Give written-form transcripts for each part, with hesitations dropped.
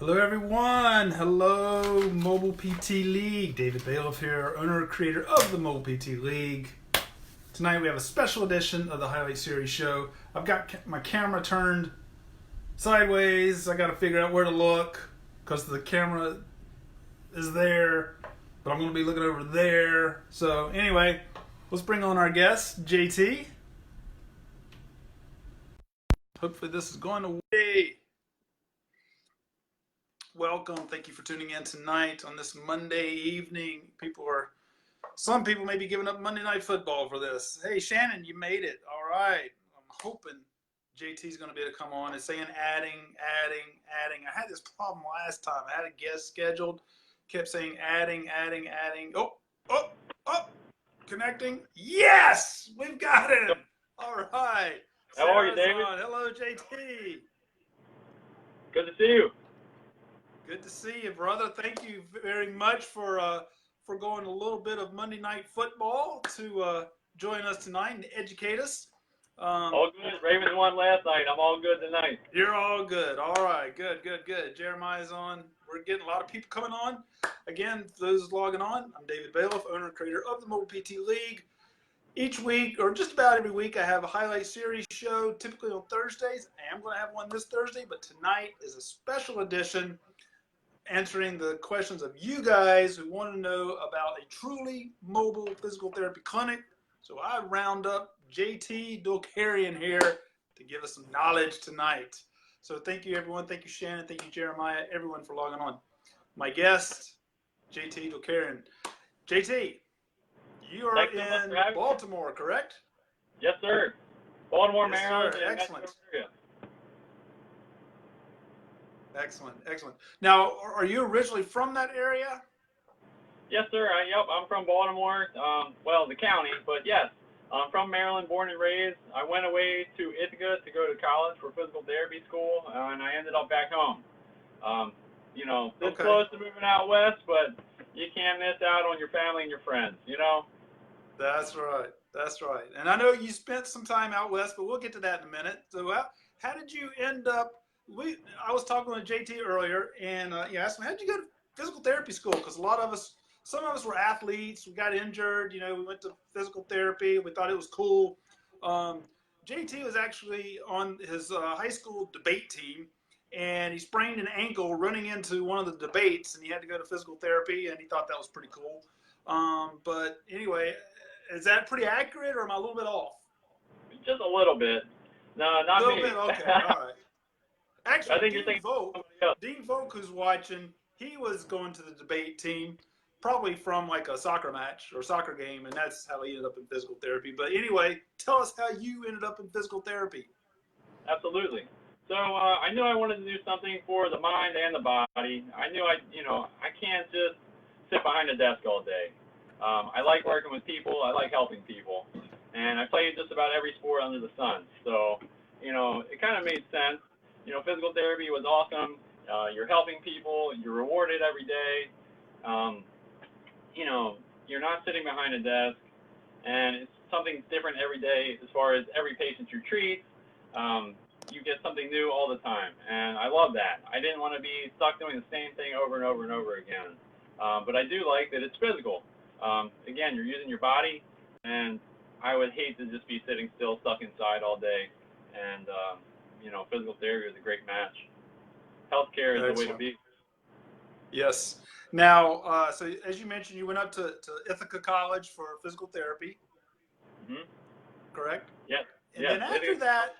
Hello, everyone. Hello, Mobile PT League. David Bailiff here, owner and creator of the Mobile PT League. Tonight we have a special edition of the Highlight Series show. I've got my camera turned sideways. I got to figure out where to look because the camera is there, but I'm going to be looking over there. So anyway, let's bring on our guest, JT. Hopefully this is going away. Welcome. Thank you for tuning in tonight on this Monday evening. Some people may be giving up Monday Night Football for this. Hey, Shannon, you made it. All right. I'm hoping JT's going to be able to come on. It's saying adding. I had this problem last time. I had a guest scheduled. Kept saying adding. Oh, connecting. Yes, we've got him. All right. How are you, David? Hello, JT. Good to see you. Good to see you, brother. Thank you very much for going a little bit of Monday Night Football to join us tonight and educate us. All good. Ravens won last night. I'm all good tonight. You're all good. All right. Good. Jeremiah's on. We're getting a lot of people coming on. Again, for those logging on, I'm David Bailiff, owner and creator of the Mobile PT League. Each week, or just about every week, I have a highlight series show, typically on Thursdays. I am going to have one this Thursday, but tonight is a special edition answering the questions of you guys who want to know about a truly mobile physical therapy clinic. So I round up JT Dulkerian here to give us some knowledge tonight. So thank you, everyone. Thank you, Shannon. Thank you, Jeremiah, everyone for logging on. My guest, JT Dulkerian. JT, you are in Baltimore, correct? Yes, sir. Baltimore, yes, Maryland. Sir. Excellent. Now, are you originally from that area? Yes, sir. I'm from Baltimore, the county, but yes, I'm from Maryland, born and raised. I went away to Ithaca to go to college for physical therapy school, and I ended up back home. This close to moving out west, but you can't miss out on your family and your friends, That's right. And I know you spent some time out west, but we'll get to that in a minute. So how did you end up? I was talking with JT earlier, and he asked me, how did you go to physical therapy school? Because some of us were athletes. We got injured. We went to physical therapy. We thought it was cool. JT was actually on his high school debate team, and he sprained an ankle running into one of the debates, and he had to go to physical therapy, and he thought that was pretty cool. But anyway, is that pretty accurate, or am I a little bit off? Just a little bit. No, not me. A little bit? Okay, all right. Actually, I think Dean Volk, who's watching, he was going to the debate team, probably from like a soccer match or soccer game, and that's how he ended up in physical therapy. But anyway, tell us how you ended up in physical therapy. Absolutely. So I knew I wanted to do something for the mind and the body. I knew I can't just sit behind a desk all day. I like working with people. I like helping people. And I played just about every sport under the sun. So, it kind of made sense. Physical therapy was awesome. You're helping people. You're rewarded every day. You're not sitting behind a desk. And it's something different every day as far as every patient you treat. You get something new all the time. And I love that. I didn't want to be stuck doing the same thing over and over and over again. But I do like that it's physical. Again, you're using your body. And I would hate to just be sitting still, stuck inside all day. And, physical therapy is a great match. Healthcare is the way to be. Yes. Now, so as you mentioned, you went up to Ithaca College for physical therapy. Mm-hmm. Correct? Yes. And then after that,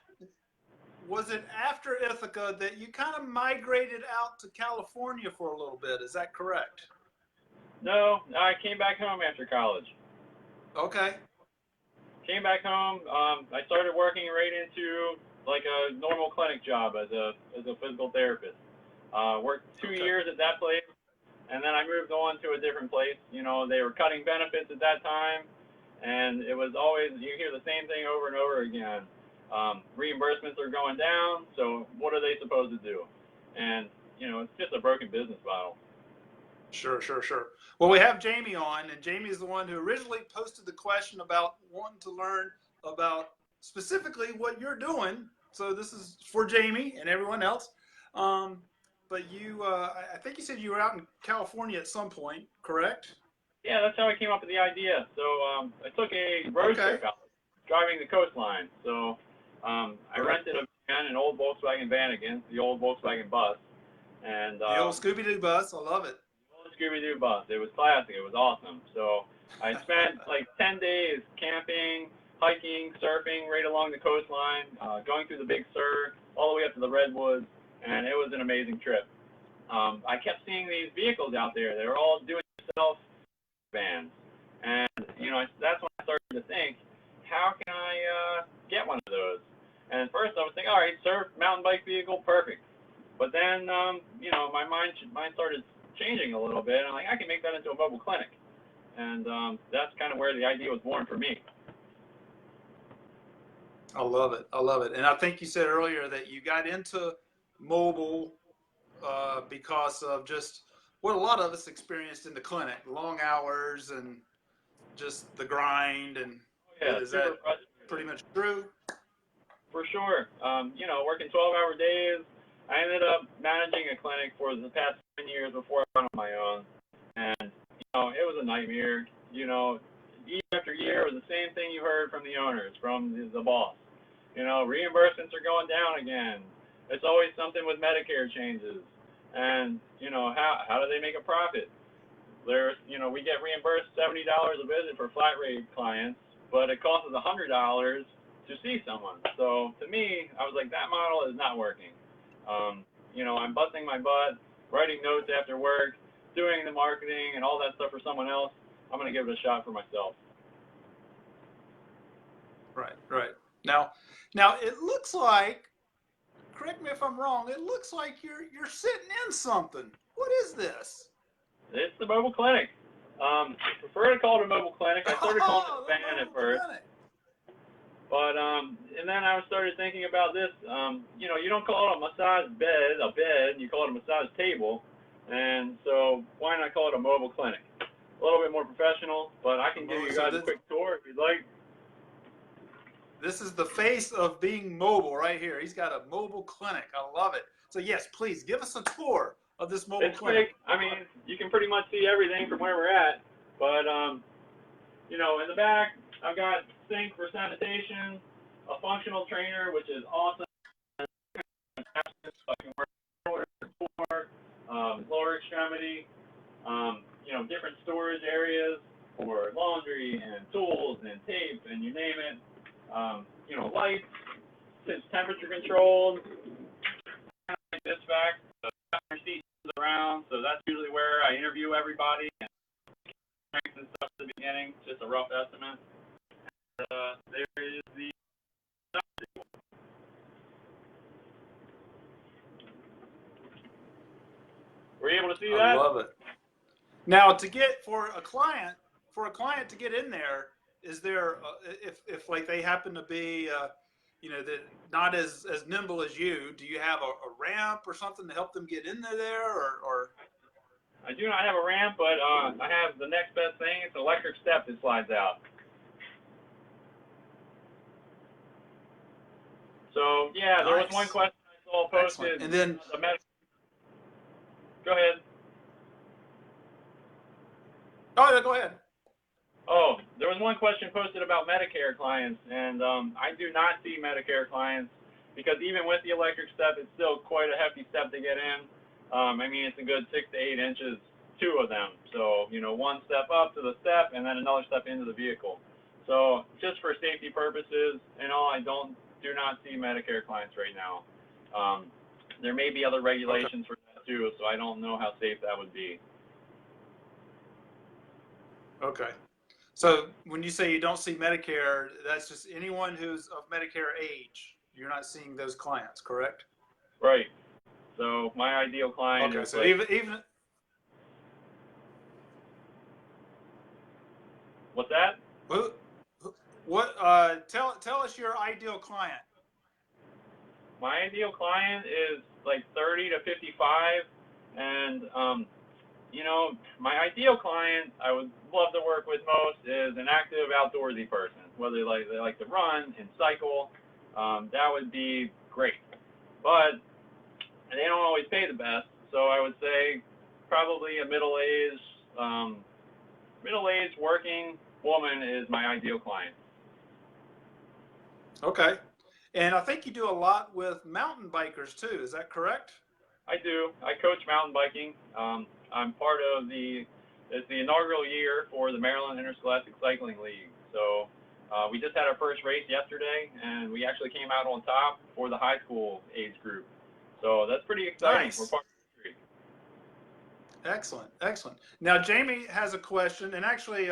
was it after Ithaca that you kind of migrated out to California for a little bit? Is that correct? No, I came back home after college. Okay. Came back home. I started working right into like a normal clinic job as a physical therapist. Worked 2 years at that place, and then I moved on to a different place. They were cutting benefits at that time, and it was always, you hear the same thing over and over again. Reimbursements are going down, so what are they supposed to do? And, it's just a broken business model. Sure. Well, we have Jamie on, and Jamie is the one who originally posted the question about wanting to learn about specifically what you're doing. So this is for Jamie and everyone else. but you, I think you said you were out in California at some point, correct? Yeah, that's how I came up with the idea. So I took a road trip out, driving the coastline. So I rented a van, an old Volkswagen van again, the old Volkswagen bus. And the old Scooby-Doo bus, I love it. The old Scooby-Doo bus. It was classic. It was awesome. So I spent like 10 days camping, hiking, surfing right along the coastline, going through the Big Sur, all the way up to the Redwoods, and it was an amazing trip. I kept seeing these vehicles out there. They were all do-it-yourself vans, and that's when I started to think, how can I get one of those? And at first I was thinking, all right, surf, mountain bike vehicle, perfect. But then, my mind started changing a little bit. I'm like, I can make that into a mobile clinic. And that's kind of where the idea was born for me. I love it. I love it. And I think you said earlier that you got into mobile because of just what a lot of us experienced in the clinic, long hours and just the grind. And is that pretty much true? For sure. Working 12-hour days. I ended up managing a clinic for the past 10 years before I went on my own. And, it was a nightmare. Year after year, it was the same thing you heard from the owners, from the boss. Reimbursements are going down again. It's always something with Medicare changes. And, how do they make a profit? We get reimbursed $70 a visit for flat rate clients, but it costs us $100 to see someone. So to me, I was like, that model is not working. I'm busting my butt, writing notes after work, doing the marketing and all that stuff for someone else. I'm going to give it a shot for myself. Right. Now it looks like, correct me if I'm wrong, it looks like you're sitting in something. What is this? It's the mobile clinic. I prefer to call it a mobile clinic. I started calling it a van at first. Clinic. But, and then I started thinking about this, you don't call it a massage bed, you call it a massage table. And so why not call it a mobile clinic? A little bit more professional, but I can give you guys a quick tour if you'd like. This is the face of being mobile right here. He's got a mobile clinic. I love it. So yes, please give us a tour of this mobile clinic. Quick. I mean, you can pretty much see everything from where we're at. But, in the back, I've got sink for sanitation, a functional trainer, which is awesome. I can work lower extremity, different storage areas for laundry and tools and tape and you name it. Lights, it's temperature controlled. This back, the passenger seat is around, so that's usually where I interview everybody and stuff at the beginning, just a rough estimate. There is the Were you able to see that? I love it. Now, for a client to get in there, is there if like they happen to be not as nimble as you, do you have a ramp or something to help them get in there or? I do not have a ramp, but I have the next best thing. It's an electric step that slides out. So yeah, there was one question I saw posted. Excellent. And then go ahead. Oh, yeah, go ahead. Oh, there was one question posted about Medicare clients, and I do not see Medicare clients because even with the electric step, it's still quite a hefty step to get in. It's a good 6 to 8 inches, 2 of them. So, one step up to the step and then another step into the vehicle. So just for safety purposes and all, I do not see Medicare clients right now. There may be other regulations for that too, so I don't know how safe that would be. Okay. So when you say you don't see Medicare, that's just anyone who's of Medicare age. You're not seeing those clients, correct? Right. So my ideal client is so even What's that? Tell us your ideal client. My ideal client is like 30 to 55, and my ideal client I would love to work with most is an active outdoorsy person, whether they like to run and cycle. That would be great, but they don't always pay the best. So I would say probably a middle-aged working woman is my ideal client. Okay. And I think you do a lot with mountain bikers too. Is that correct? I do. I coach mountain biking. I'm part of it's the inaugural year for the Maryland Interscholastic Cycling League. So we just had our first race yesterday, and we actually came out on top for the high school age group. So that's pretty exciting. Nice. We're part of history. Excellent, excellent. Now Jamie has a question, and actually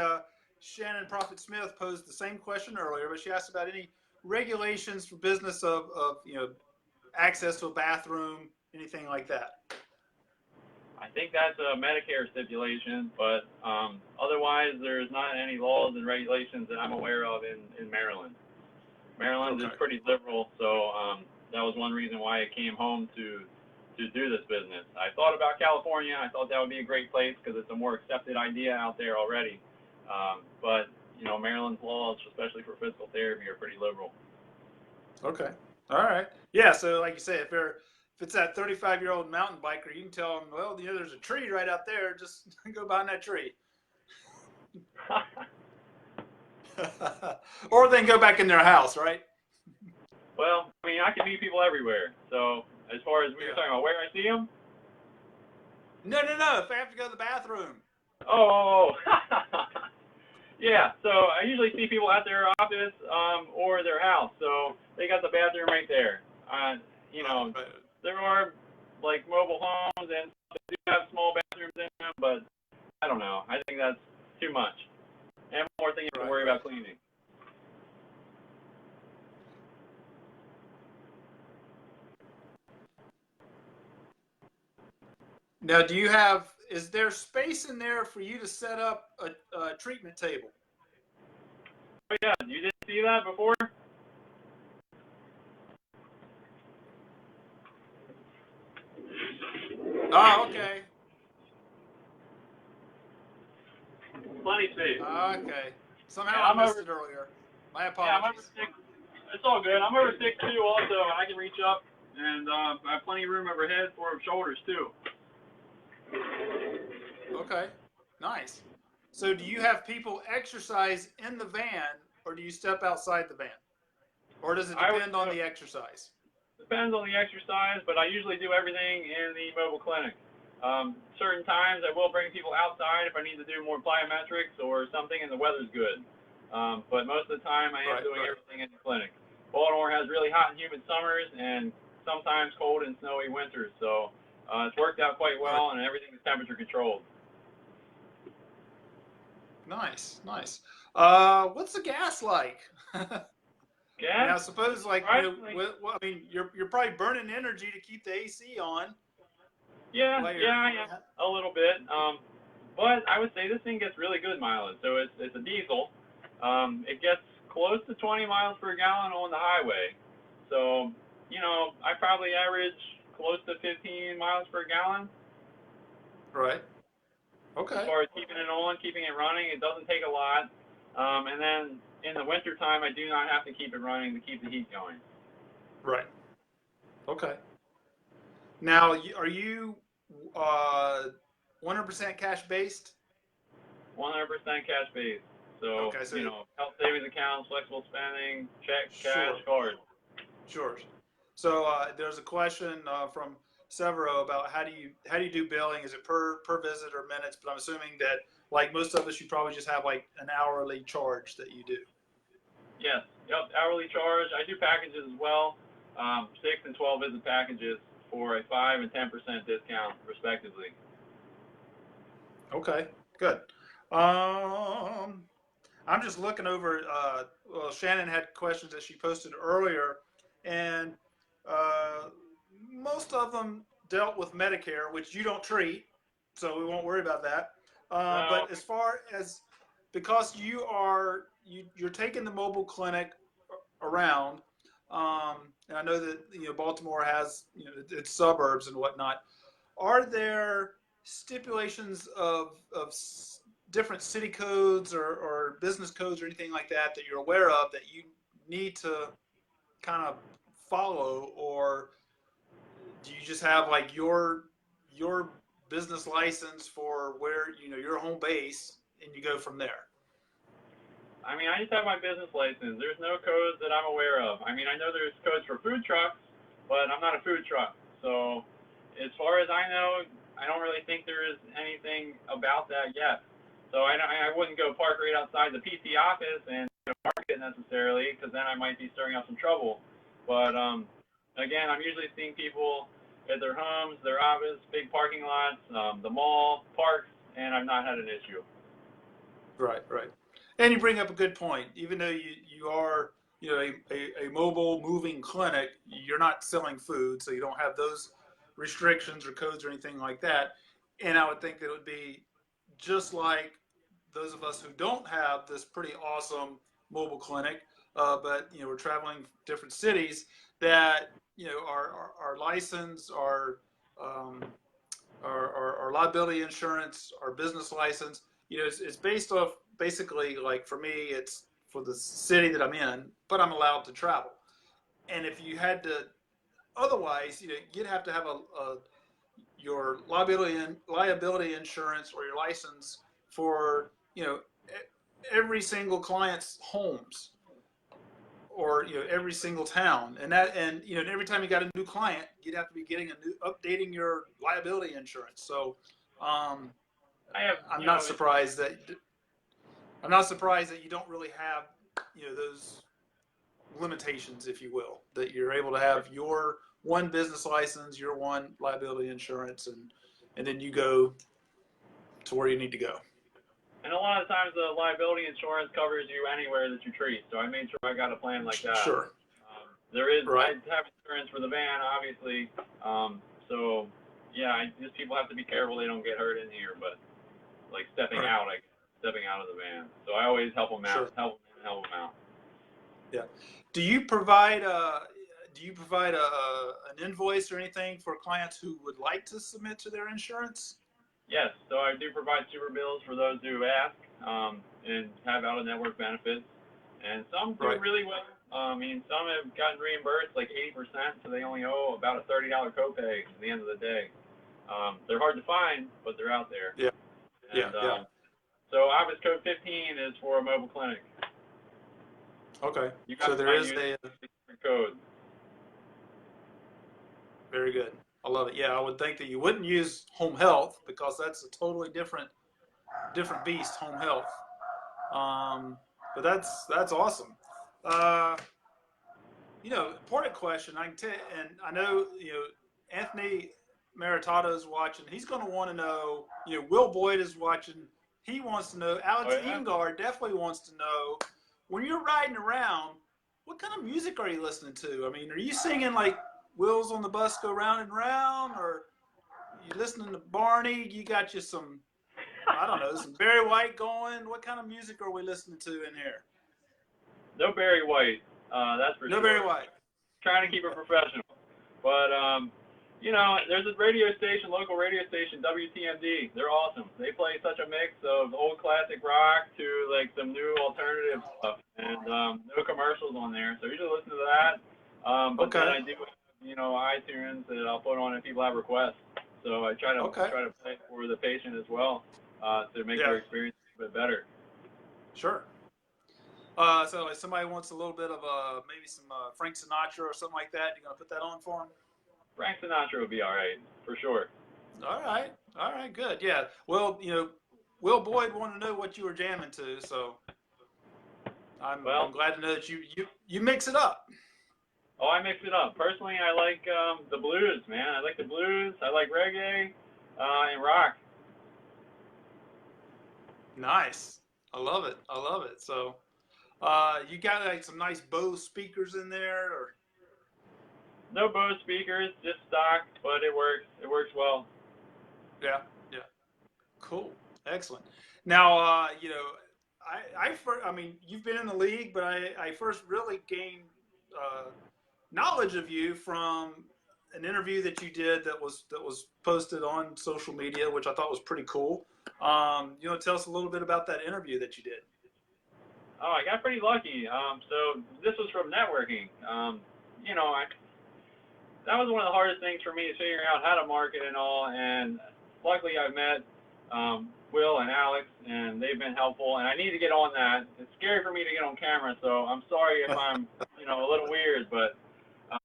Shannon Prophet Smith posed the same question earlier, but she asked about any regulations for business of access to a bathroom, anything like that. I think that's a Medicare stipulation, but otherwise there's not any laws and regulations that I'm aware of in Maryland. Maryland is pretty liberal, so that was one reason why I came home to do this business. I thought about California. I thought that would be a great place because it's a more accepted idea out there already. But Maryland's laws, especially for physical therapy, are pretty liberal. Okay. All right. Yeah. So, like you say, if it's that 35-year-old mountain biker, you can tell them, well, there's a tree right out there. Just go behind that tree. Or then go back in their house, right? Well, I mean, I can meet people everywhere. So, as far as we were talking about where I see them? No. If I have to go to the bathroom. Oh. Yeah, so I usually see people at their office or their house. So they got the bathroom right there. There are like mobile homes and they do have small bathrooms in them, but I don't know. I think that's too much. And one more thing you have to worry about cleaning. Now, is there space in there for you to set up a treatment table? Oh, yeah, you didn't see that before? Oh, okay. Plenty space. Okay. Somehow I missed it earlier. My apologies. Yeah, I'm over 6. It's all good. I'm over 6'2" also, and I can reach up, and I have plenty of room overhead for shoulders too. Okay, nice. So do you have people exercise in the van, or do you step outside the van? Or does it depend on the exercise? Depends on the exercise, but I usually do everything in the mobile clinic. Certain times I will bring people outside if I need to do more plyometrics or something and the weather's good. But most of the time I am doing everything in the clinic. Baltimore has really hot and humid summers and sometimes cold and snowy winters, so it's worked out quite well and everything is temperature controlled. Nice. What's the gas like? Gas? Now, suppose you're probably burning energy to keep the AC on. Yeah, a little bit. But I would say this thing gets really good mileage. So it's a diesel. It gets close to 20 miles per gallon on the highway. So, I probably average close to 15 miles per gallon. Right. Okay. As far as keeping it on, keeping it running, it doesn't take a lot. And then in the wintertime, I do not have to keep it running to keep the heat going. Right. Okay. Now, are you 100% cash based? 100% cash based. So, health savings accounts, flexible spending, check, cash, card. Sure. So there's a question from Severo about how do you do billing? Is it per visit or minutes? But I'm assuming that, like most of us, you probably just have like an hourly charge that you do. Yes. Yep. Hourly charge. I do packages as well. 6 and 12 visit packages for a 5 and 10% discount, respectively. Okay. Good. I'm just looking over. Shannon had questions that she posted earlier, and most of them dealt with Medicare, which you don't treat, so we won't worry about that. No. But as far as, because you're taking the mobile clinic around, and I know that Baltimore has its suburbs and whatnot. Are there stipulations of different city codes or business codes or anything like that you're aware of that you need to kind of follow, or do you just have like your your business license for where, your home base, and you go from there. I mean, I just have my business license. There's no codes that I'm aware of. I mean, I know there's codes for food trucks, but I'm not a food truck. So as far as I know, I don't really think there is anything about that yet. So I wouldn't go park right outside the PT office and park it necessarily, because then I might be stirring up some trouble. But again, I'm usually seeing people at their homes, their office, big parking lots, the mall, parks, and I've not had an issue. Right, right. And you bring up a good point. Even though you are, a mobile moving clinic, you're not selling food, so you don't have those restrictions or codes or anything like that. And I would think that it would be just like those of us who don't have this pretty awesome mobile clinic, but we're traveling different cities, that our license, um, our liability insurance, our business license, it's based off, basically, like for me, it's for the city that I'm in, but I'm allowed to travel. And if you had to, otherwise, you'd have to have your liability insurance or your license for every single client's homes, or every single town, and every time you got a new client, you'd have to be updating your liability insurance. So I'm not surprised that you don't really have those limitations, if you will, that you're able to have your one business license, your one liability insurance, and then you go to where you need to go. And a lot of times the liability insurance covers you anywhere that you treat. So I made sure I got a plan like that. Sure. There is, right. I have insurance for the van, obviously. So yeah, just people have to be careful they don't get hurt in here, but like stepping out of the van. So I always help them out, Sure. help them out. Yeah. Do you provide an invoice or anything for clients who would like to submit to their insurance? Yes, so I do provide super bills for those who ask, and have out-of-network benefits, and some do really well. I mean, some have gotten reimbursed like 80%, so they only owe about a $30 copay at the end of the day. They're hard to find, but they're out there. Yeah. And, yeah. So Office Code 15 is for a mobile clinic. Okay. You So there is a code. Very good. I love it. Yeah, I would think that you wouldn't use home health, because that's a totally different beast, home health. But that's awesome. Important question. I can tell, and I know Anthony Maritato is watching. He's going to want to know. Will Boyd is watching. He wants to know. Alex Ingard definitely wants to know. When you're riding around, what kind of music are you listening to? I mean, are you singing like Wheels on the Bus Go Round and Round, or you listening to Barney? You got you some, I don't know, some Barry White going? What kind of music are we listening to in here? No Barry White, that's for sure. No Barry White. Trying to keep it professional. But, there's a local radio station, WTMD. They're awesome. They play such a mix of old classic rock to like some new alternative stuff, and no commercials on there. So I usually listen to that. But then I do, iTunes that I'll put on if people have requests. So I try to play for the patient as well, to make their experience a bit better. Sure. So if somebody wants a little bit of maybe some Frank Sinatra or something like that, you're gonna put that on for them? Frank Sinatra would be all right, for sure. All right, good. Yeah. Well, Will Boyd wanted to know what you were jamming to, so I'm glad to know that you mix it up. Oh, I mix it up. Personally, I like the blues, man. I like the blues. I like reggae and rock. Nice. I love it. So, you got like some nice Bose speakers in there, or? No Bose speakers, just stock, but it works. It works well. Yeah. Cool. Excellent. Now, I mean, you've been in the league, but I first really gained knowledge of you from an interview that you did that was posted on social media, which I thought was pretty cool. Tell us a little bit about that interview that you did. Oh, I got pretty lucky. So this was from networking. that was one of the hardest things for me, is figuring out how to market and all. And luckily, I met Will and Alex, and they've been helpful. And I need to get on that. It's scary for me to get on camera, so I'm sorry if I'm, a little weird, but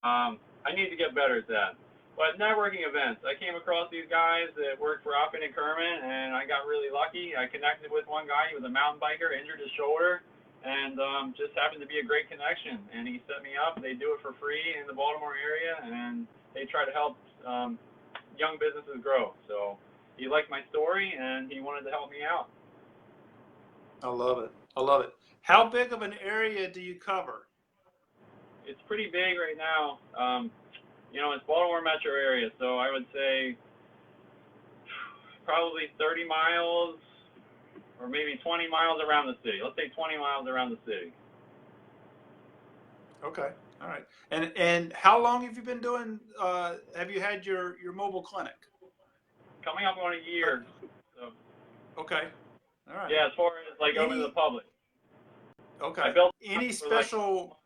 I need to get better at that. But networking events, I came across these guys that worked for Oppen and Kerman, and I got really lucky. I connected with one guy. He was a mountain biker, injured his shoulder, and just happened to be a great connection. And he set me up. They do it for free in the Baltimore area, and they try to help young businesses grow. So he liked my story, and he wanted to help me out. I love it. I love it. How big of an area do you cover? It's pretty big right now. It's Baltimore metro area, so I would say probably 30 miles or maybe 20 miles around the city. Let's say 20 miles around the city. Okay. All right. And how long have you been doing, have you had your mobile clinic? Coming up on a year. So, okay. All right. Yeah, as far as like open to the public. Okay. I built Any special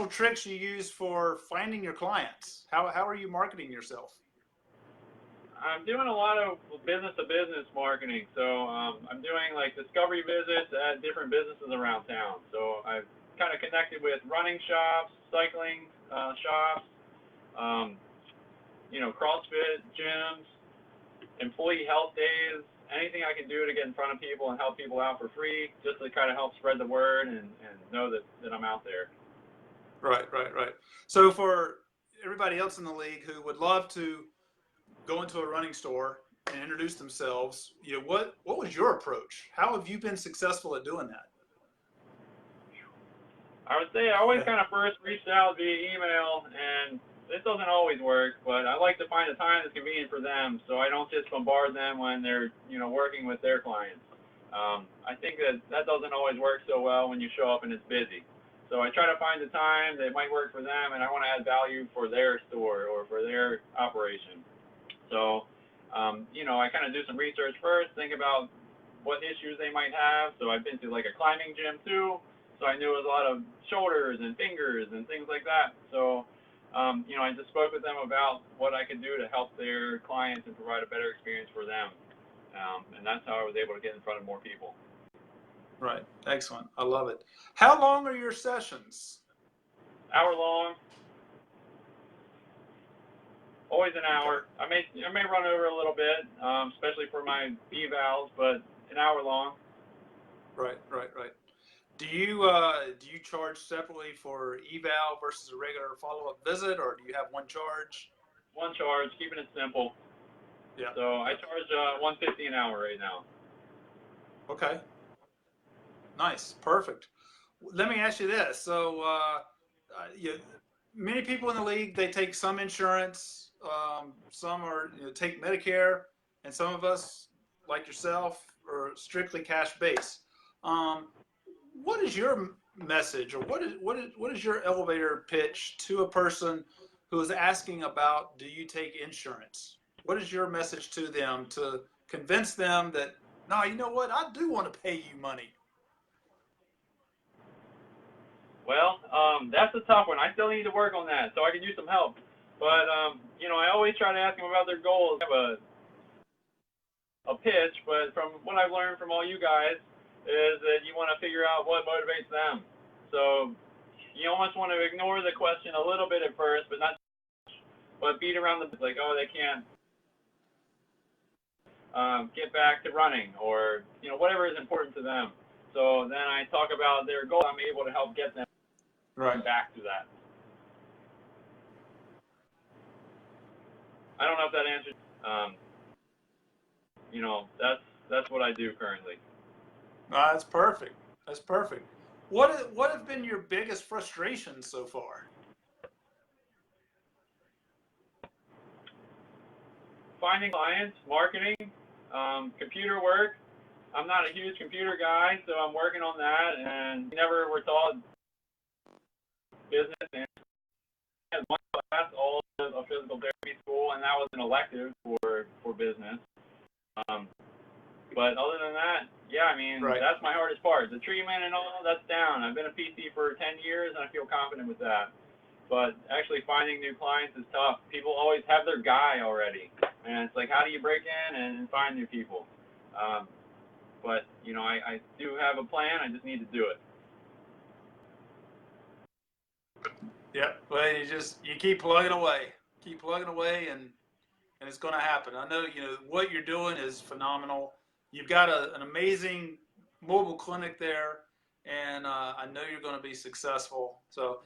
tricks you use for finding your clients? How are you marketing yourself? I'm doing a lot of business-to-business marketing. So I'm doing like discovery visits at different businesses around town. So I've kind of connected with running shops, cycling shops, CrossFit gyms, employee health days, anything I can do to get in front of people and help people out for free, just to kind of help spread the word and know that I'm out there. Right. So for everybody else in the league who would love to go into a running store and introduce themselves, what was your approach? How have you been successful at doing that? I would say I always kind of first reached out via email, and this doesn't always work, but I like to find a time that's convenient for them, so I don't just bombard them when they're working with their clients. I think that doesn't always work so well when you show up and it's busy. So I try to find a time that might work for them, and I want to add value for their store or for their operation. So, I kind of do some research first, think about what issues they might have. So I've been to like a climbing gym too, so I knew it was a lot of shoulders and fingers and things like that. So, I just spoke with them about what I could do to help their clients and provide a better experience for them. And that's how I was able to get in front of more people. Right. Excellent. I love it. How long are your sessions? Hour long. Always an hour. I may run over a little bit, especially for my evals, but an hour long. Right. Do you charge separately for eval versus a regular follow-up visit, or do you have one charge? One charge, keeping it simple. Yeah. So I charge $150 an hour right now. Okay. Nice. Perfect. Let me ask you this. So, many people in the league, they take some insurance. Some are take Medicare, and some of us, like yourself, are strictly cash based. What is your message, or what is your elevator pitch to a person who is asking about, do you take insurance? What is your message to them to convince them that, no, you know what, I do want to pay you money? Well, that's a tough one. I still need to work on that, so I could use some help. But I always try to ask them about their goals. I have a pitch, but from what I've learned from all you guys is that you want to figure out what motivates them. So you almost want to ignore the question a little bit at first, but beat around the like, oh, they can't get back to running, or whatever is important to them. So then I talk about their goal. I'm able to help get them back to that. I don't know if that answers. That's what I do currently. That's perfect. That's perfect. What have been your biggest frustrations so far? Finding clients, marketing, computer work. I'm not a huge computer guy, so I'm working on that. And we never were taught business and one class, all of physical therapy school, and that was an elective for business. But other than that, yeah, I mean, Right. that's my hardest part. The treatment and all, that's down. I've been a PT for 10 years, and I feel confident with that. But actually finding new clients is tough. People always have their guy already. And it's like, how do you break in and find new people? But, you know, I do have a plan. I just need to do it. Yep. Well, you keep plugging away, and it's going to happen. I know, what you're doing is phenomenal. You've got an amazing mobile clinic there, and I know you're going to be successful. So,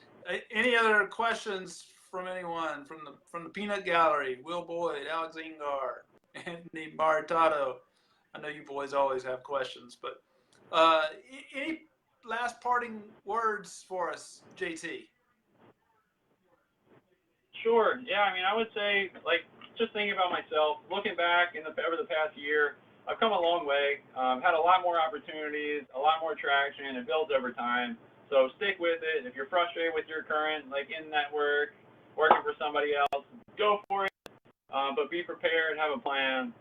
any other questions from anyone from the Peanut Gallery? Will Boyd, Alex Ingar, Anthony Maritato. I know you boys always have questions, but any last parting words for us, JT? Sure. Yeah, I mean, I would say, like, just thinking about myself, looking back over the past year, I've come a long way. Had a lot more opportunities, a lot more traction. It builds over time. So stick with it. If you're frustrated with your current, like, in-network, working for somebody else, go for it. But be prepared, have a plan.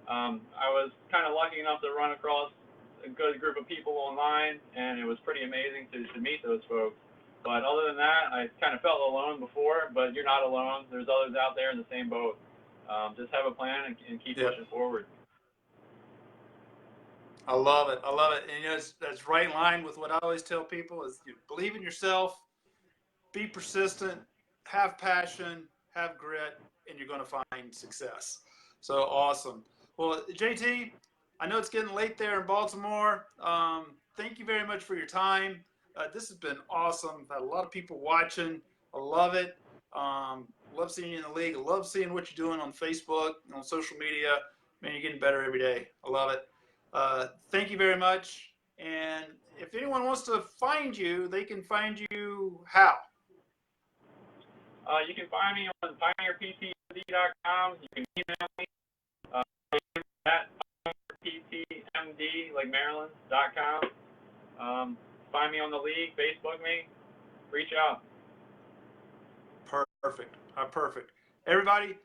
I was kind of lucky enough to run across a good group of people online, and it was pretty amazing to meet those folks. But other than that, I kind of felt alone before, but you're not alone. There's others out there in the same boat. Just have a plan and keep pushing forward. I love it. And that's right in line with what I always tell people is you believe in yourself, be persistent, have passion, have grit, and you're going to find success. So awesome. Well, JT, I know it's getting late there in Baltimore. Thank you very much for your time. This has been awesome. I've had a lot of people watching. I love it. Love seeing you in the league. I love seeing what you're doing on Facebook, on social media. Man, you're getting better every day. I love it. Thank you very much. And if anyone wants to find you, they can find you how? You can find me on pioneerptmd.com. You can email me at ptmd, like Maryland.com. Find me on the league, Facebook me, reach out. Perfect. Perfect. Everybody,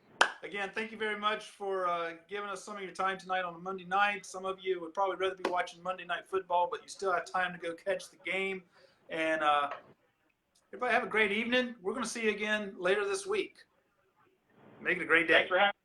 again, thank you very much for giving us some of your time tonight on a Monday night. Some of you would probably rather be watching Monday Night Football, but you still have time to go catch the game. And everybody have a great evening. We're going to see you again later this week. Make it a great day. Thanks for having me.